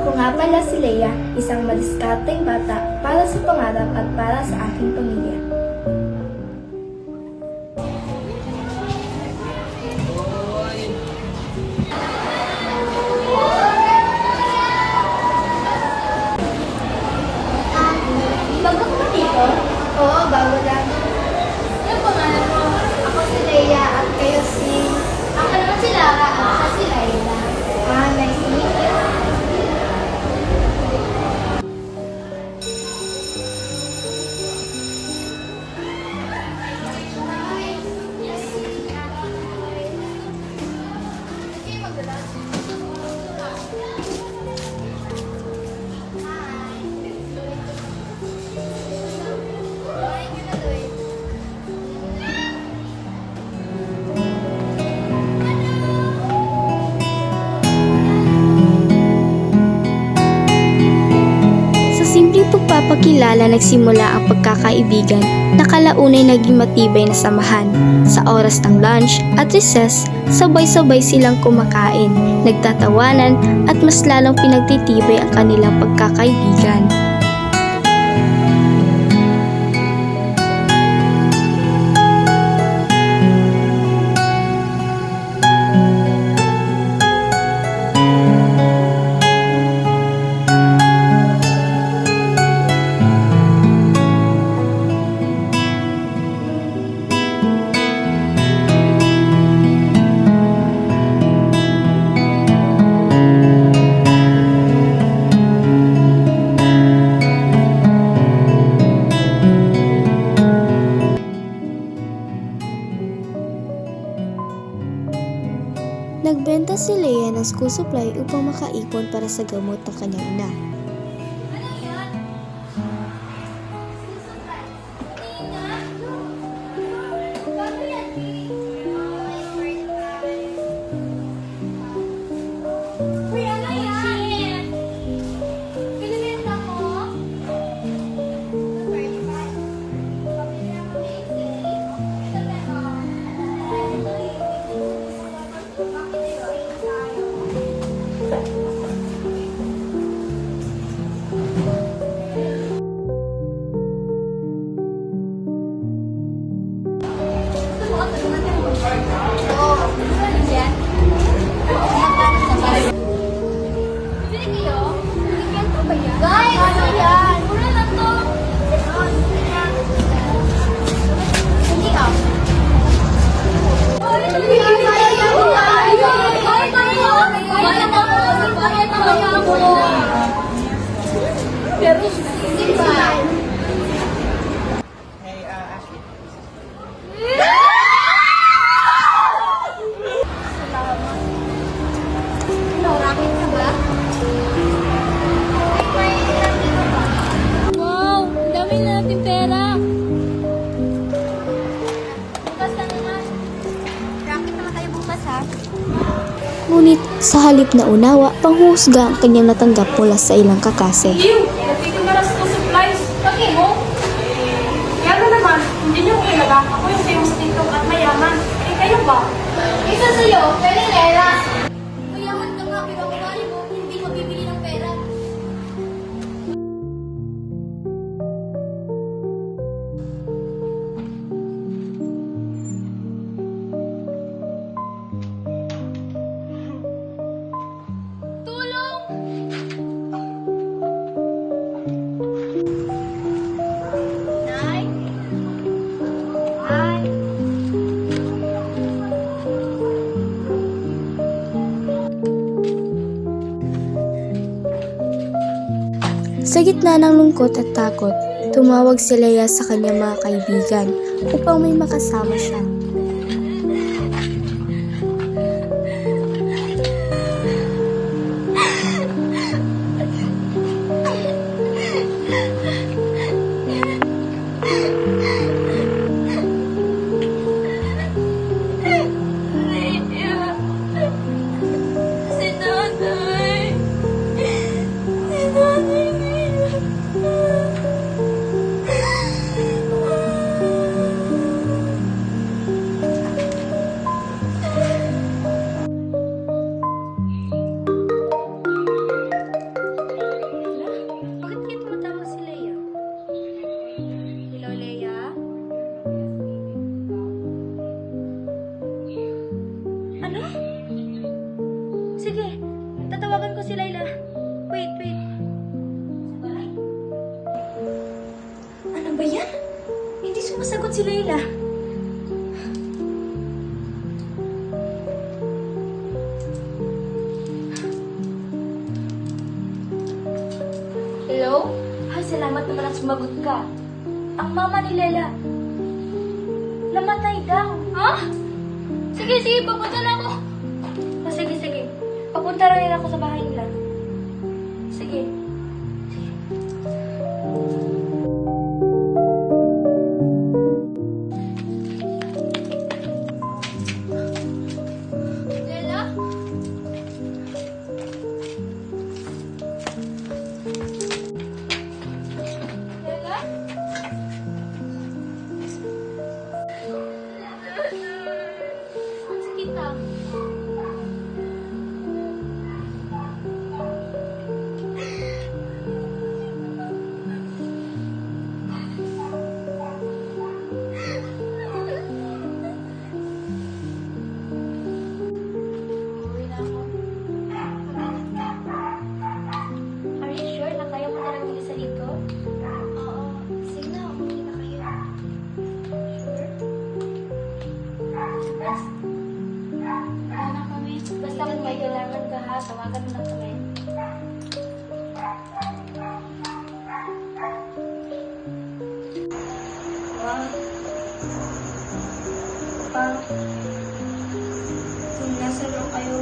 Ako nga pala si Leia, isang madiskateng bata para sa pangarap at para sa aking pamilya. Bago ka ba dito? Oo, bago lang. Yung pangalan mo? Ako si Leia at kayo si... Ako naman si Lara at siya si Laila. Nice to meet you. Sa simpleng pagpapakilala nagsimula ang pagkakaibigan na kalaunay naging matibay na samahan. Sa oras ng lunch at recess, sabay-sabay silang kumakain, nagtatawanan at mas lalong pinagtitibay ang kanilang pagkakaibigan. Nagbenta si Leia ng school supply upang makaipon para sa gamot ng kanyang ina. Uy, ano yan? Binibenta mo? Guys, ano yan? Mura na to. Hindi ka. Pero, hindi ba? Hey, Ashley. Racket ka ba? Wow! Ang dami na natin pera! Bukas ka naman. Racket naman tayo bukas, ha? Ngunit sa halip na unawa, panghuhusga ang kanyang natanggap mula sa ilang kakase. Nandito na lang sa supplies. Okay mo? Kaya ano naman, hindi niyo kilala. Ako yung famous TikTok at mayaman. Eh, kayo ba? Isa sa'yo, pwede Lera. Mayaman ka nga, pero kung mo, hindi mabibili ng pera. Sa gitna ng lungkot at takot, tumawag si Leia sa kanyang mga kaibigan upang may makasama siya. tatawagan ko si Layla. Wait. Ano ba yan? Hindi sumasagot si Layla. Hello? Ay, salamat naman at sumagot ka. Ang mama ni Layla, namatay daw. Ha? Sige, papunta na ako. Sige. Papunta rin ako sa bahay nila. Sige. Layla? Layla? Ang sakit ah. Uwi na ako. Are you sure na kaya mo na lang isa dito? Oo. Sige na, umuwi na kayo. Wala na kami. Basta kung may kailangan ka ha, tawagan mo lang kami. Pa, kung nasa lang kayo,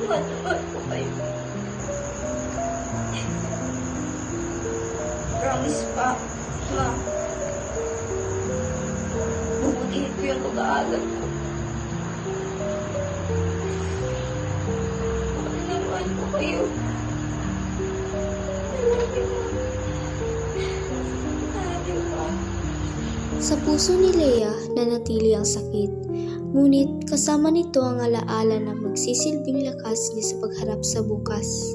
mahal ko kayo. Promise pa, ma. Bubutihin ko yung pag-aaral ko. Mahal ko kayo. Sa puso ni Leia nanatili ang sakit, ngunit kasama nito ang alaala na magsisilbing lakas niya sa pagharap sa bukas.